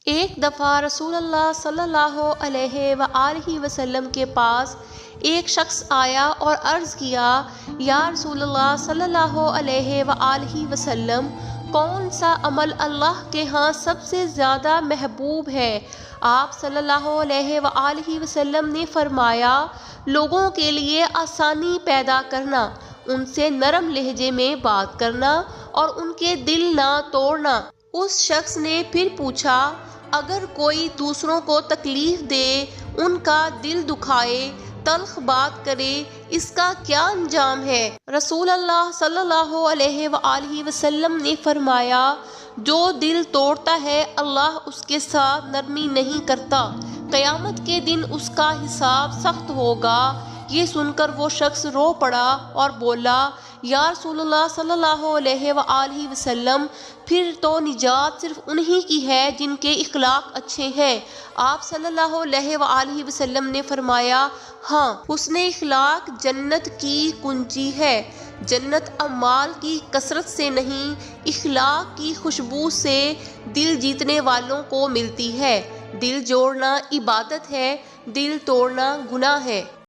ایک دفعہ رسول اللہ صلی اللہ علیہ وآلہ وسلم کے پاس ایک شخص آیا اور عرض کیا، یا رسول اللہ صلی اللہ علیہ وآلہ وسلم، کون سا عمل اللہ کے ہاں سب سے زیادہ محبوب ہے؟ آپ صلی اللہ علیہ وآلہ وسلم نے فرمایا، لوگوں کے لیے آسانی پیدا کرنا، ان سے نرم لہجے میں بات کرنا اور ان کے دل نہ توڑنا۔ اس شخص نے پھر پوچھا، اگر کوئی دوسروں کو تکلیف دے، ان کا دل دکھائے، تلخ بات کرے، اس کا کیا انجام ہے؟ رسول اللہ صلی اللہ علیہ وآلہ وسلم نے فرمایا، جو دل توڑتا ہے اللہ اس کے ساتھ نرمی نہیں کرتا، قیامت کے دن اس کا حساب سخت ہوگا۔ یہ سن کر وہ شخص رو پڑا اور بولا، یا رسول اللہ صلی اللہ علیہ وآلہ وسلم، پھر تو نجات صرف انہی کی ہے جن کے اخلاق اچھے ہیں۔ آپ صلی اللہ علیہ وآلہ وسلم نے فرمایا، ہاں، حسن اخلاق جنت کی کنجی ہے۔ جنت اعمال کی کثرت سے نہیں، اخلاق کی خوشبو سے دل جیتنے والوں کو ملتی ہے۔ دل جوڑنا عبادت ہے، دل توڑنا گناہ ہے۔